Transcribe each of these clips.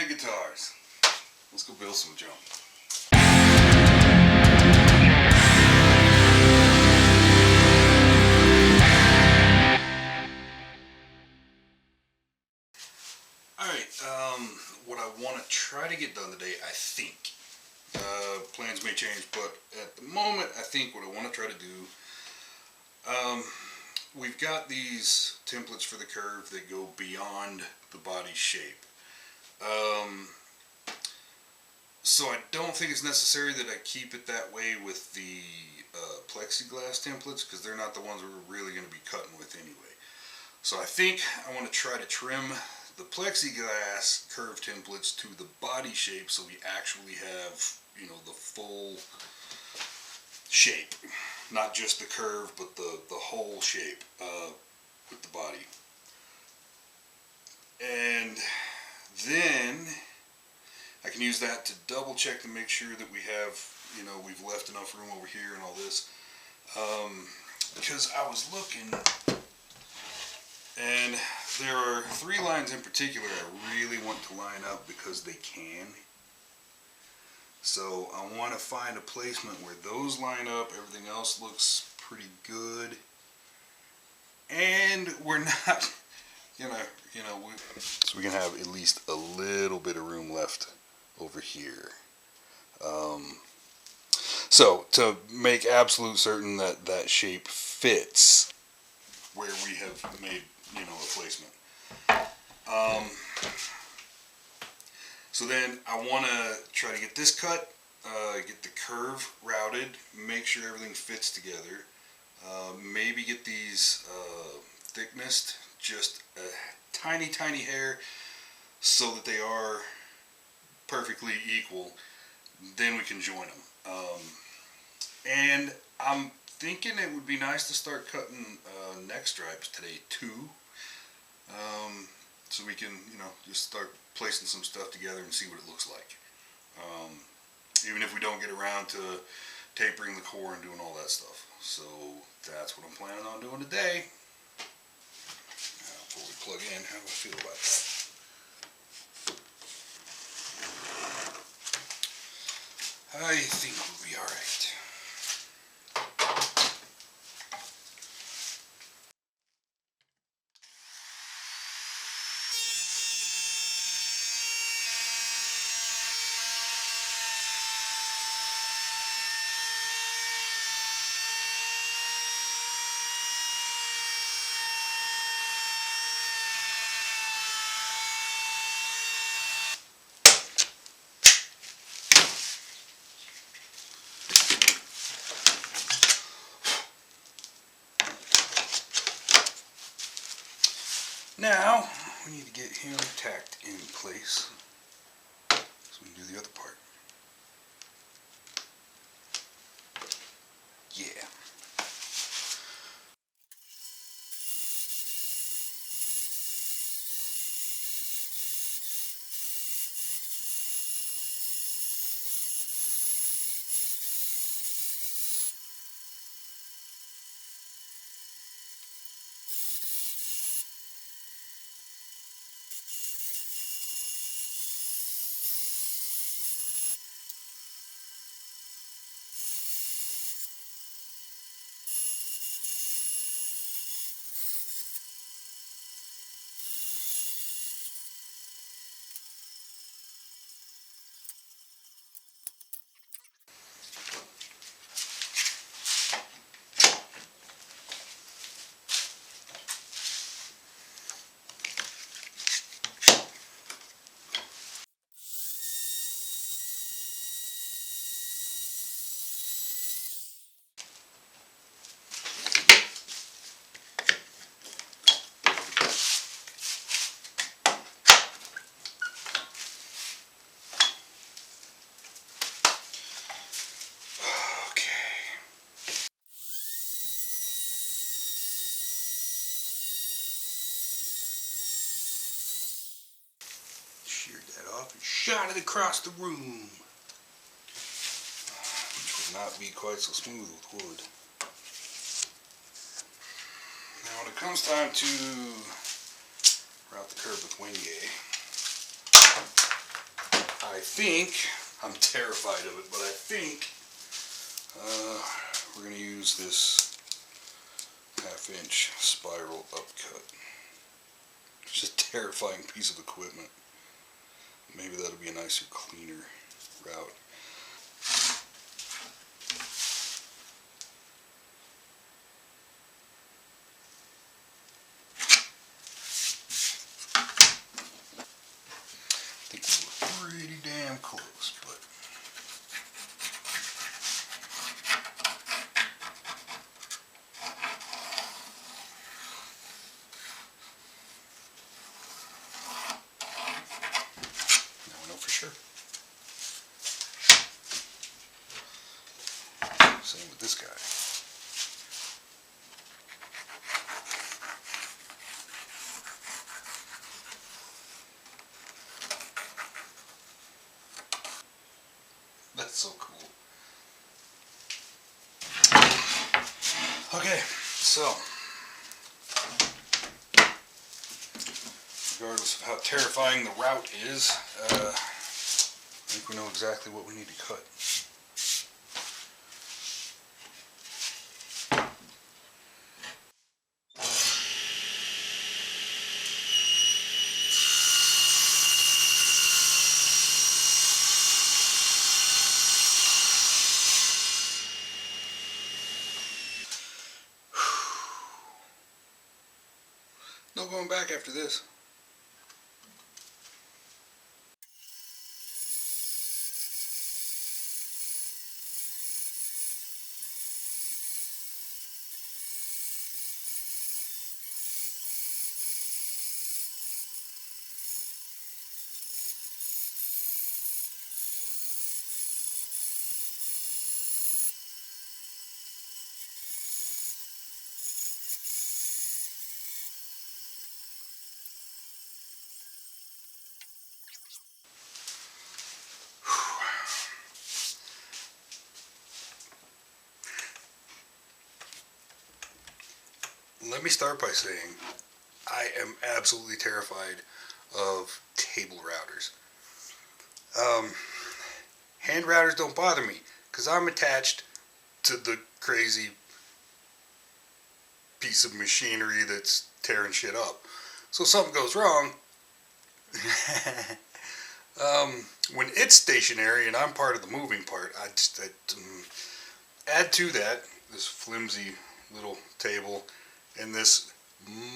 Infinite Guitars. Let's go build some junk. Alright, what I want to try to get done today, I think, plans may change, but at the moment, I think what I want to try to do, we've got these templates for the curve that go beyond the body shape. So I don't think it's necessary that I keep it that way with the plexiglass templates, because they're not the ones we're really going to be cutting with anyway. So I think I want to try to trim the plexiglass curve templates to the body shape, so we actually have, you know, the full shape, not just the curve, but the whole shape with the body. And then I can use that to double check to make sure that we have, you know, we've left enough room over here and all this. Because I was looking, and there are 3 lines in particular I really want to line up because they can. So I want to find a placement where those line up, everything else looks pretty good, and we're not, so we can have at least a little bit of room left over here. So to make absolute certain that that shape fits where we have made, you know, a placement. So then I want to try to get this cut, get the curve routed, make sure everything fits together. Maybe get these thicknessed just a tiny hair so that they are perfectly equal. Then we can join them. And I'm thinking it would be nice to start cutting neck stripes today too. So we can, you know, just start placing some stuff together and see what it looks like. Even if we don't get around to tapering the core and doing all that stuff. So that's what I'm planning on doing today. Before we plug in, how do I feel about that? I think we'll be alright. Now, we need to get him tacked in place so we can do the other part. Yeah. Sheared that off and shot it across the room, which would not be quite so smooth with wood. Now when it comes time to route the curve with wenge, I think, I'm terrified of it, but I think we're going to use this 1/2 inch spiral upcut. It's just a terrifying piece of equipment. Maybe that'll be a nicer, cleaner route. I think we were pretty damn close, but now we know for sure. Same with this guy. That's so cool. Okay, so regardless of how terrifying the route is, I think we know exactly what we need to cut. No going back after this. Let me start by saying I am absolutely terrified of table routers. Hand routers don't bother me because I'm attached to the crazy piece of machinery that's tearing shit up. So if something goes wrong, when it's stationary and I'm part of the moving part, I add to that this flimsy little table and this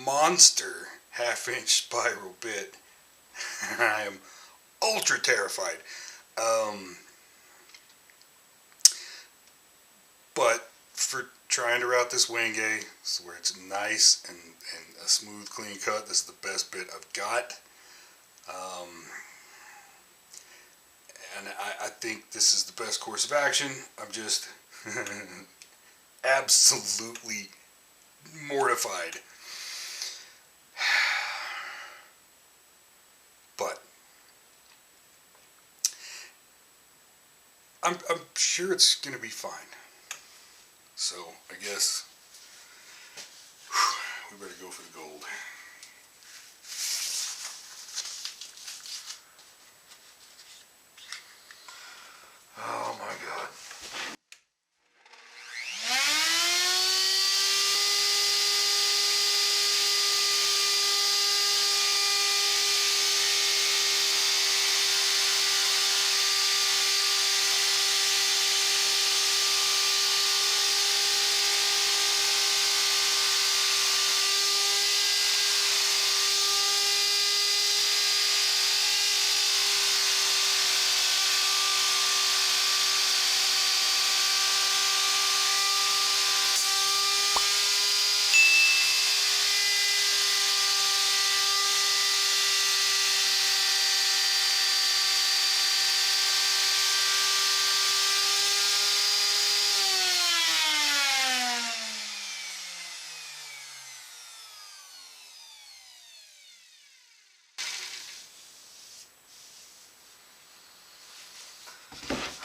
monster 1/2 inch spiral bit. I am ultra terrified. But for trying to route this wenge, where it's nice and a smooth, clean cut, this is the best bit I've got. And I think this is the best course of action. I'm just absolutely mortified. But I'm sure it's going to be fine. So I guess we better go for the gold. Oh my God.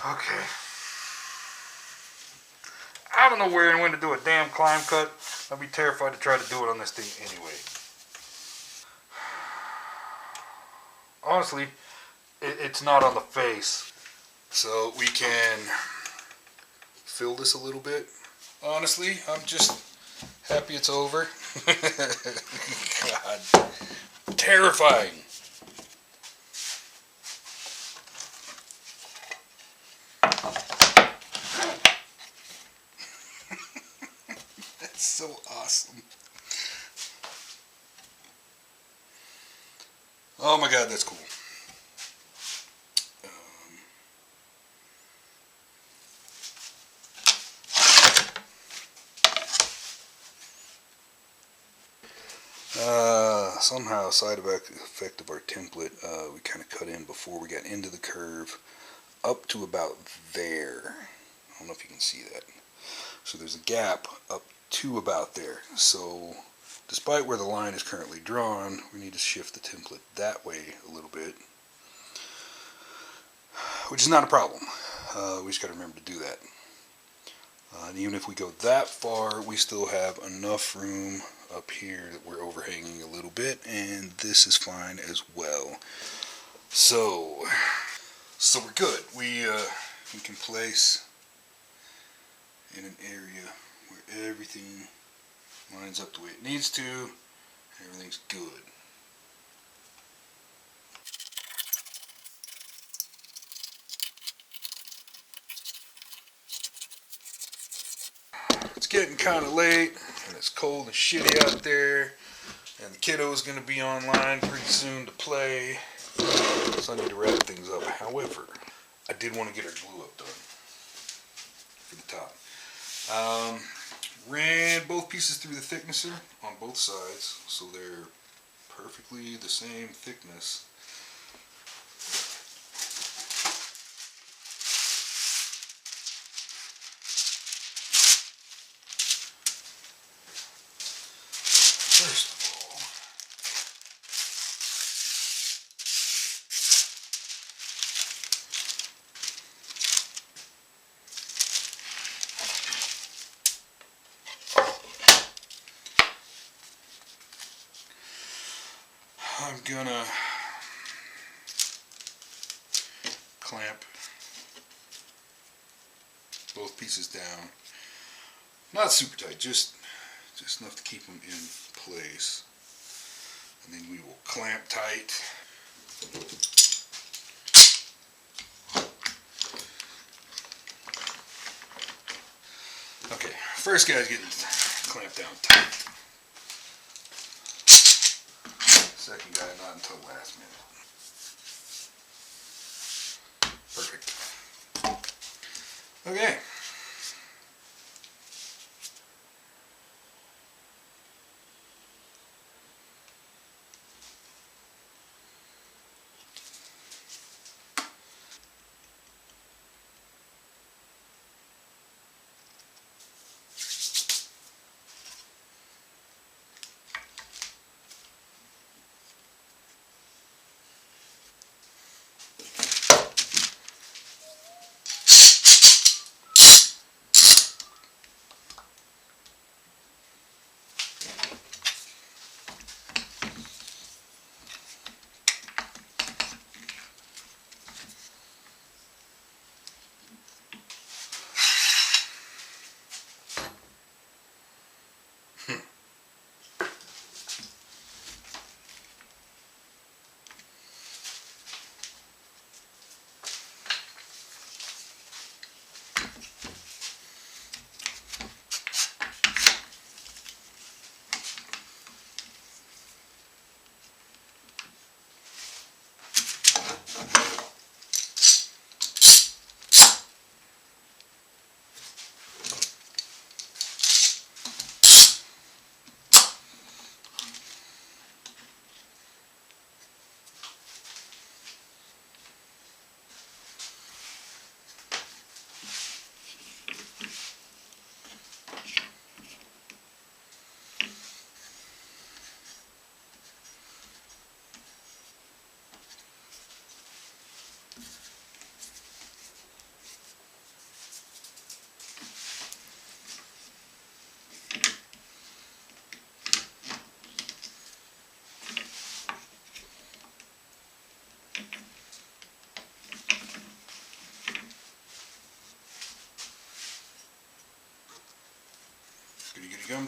Okay. I don't know where and when to do a damn climb cut. I'd be terrified to try to do it on this thing anyway. Honestly, it's not on the face. So we can fill this a little bit. Honestly, I'm just happy it's over. God, terrifying. That's so awesome. Oh my God, that's cool. Somehow, side effect of our template, we kind of cut in before we got into the curve, up to about there. I don't know if you can see that. So there's a gap up to about there. So despite where the line is currently drawn, we need to shift the template that way a little bit, which is not a problem. We just got to remember to do that. And even if we go that far, we still have enough room up here that we're overhanging a little bit, and this is fine as well. So we're good. We can place in an area where everything lines up the way it needs to, and everything's good. It's getting kind of late, and it's cold and shitty out there, and the kiddo's going to be online pretty soon to play, so I need to wrap things up. However, I did want to get our glue up done for the top. Ran both pieces through the thicknesser on both sides, so they're perfectly the same thickness. First of all, I'm gonna clamp both pieces down. Not super tight, just enough to keep them in place. And then we will clamp tight. Okay, first guy's getting clamped down tight. Second guy not until last minute. Perfect. Okay.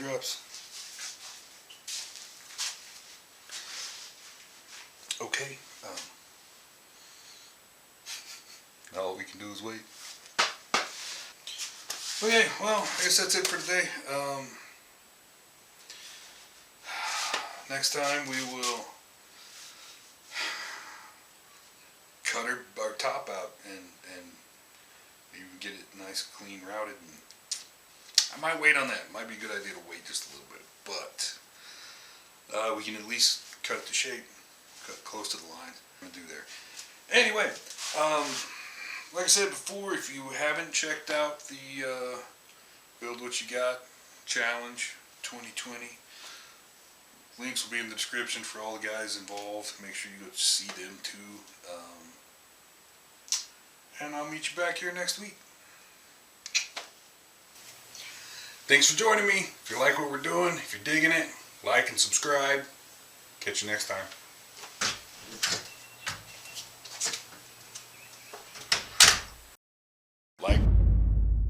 drops. Okay. Now all we can do is wait. Okay, well, I guess that's it for today. Next time we will cut our top out and maybe get it nice, clean, routed. And I might wait on that. Might be a good idea to wait just a little bit, but we can at least cut it to shape, cut close to the line. I'm gonna do there. Anyway, like I said before, if you haven't checked out the Build What You Got Challenge 2020, links will be in the description for all the guys involved. Make sure you go see them too. And I'll meet you back here next week. Thanks for joining me. If you like what we're doing, if you're digging it, like and subscribe. Catch you next time. Like,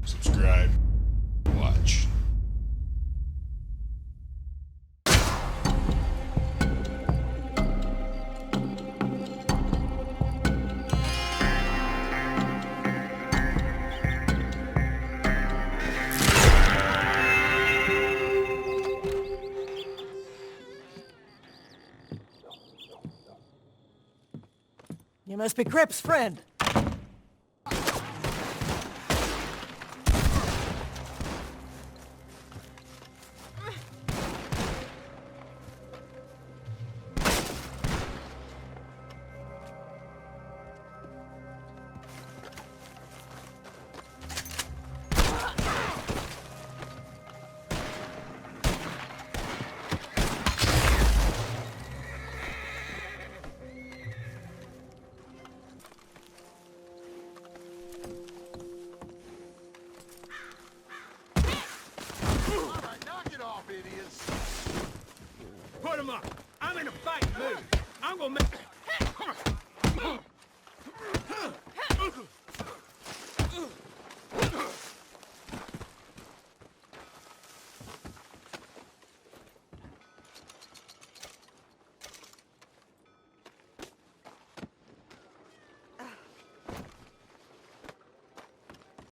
subscribe, watch. You must be Crip's friend. Put him up. I'm in a fight mood. I'm gonna make...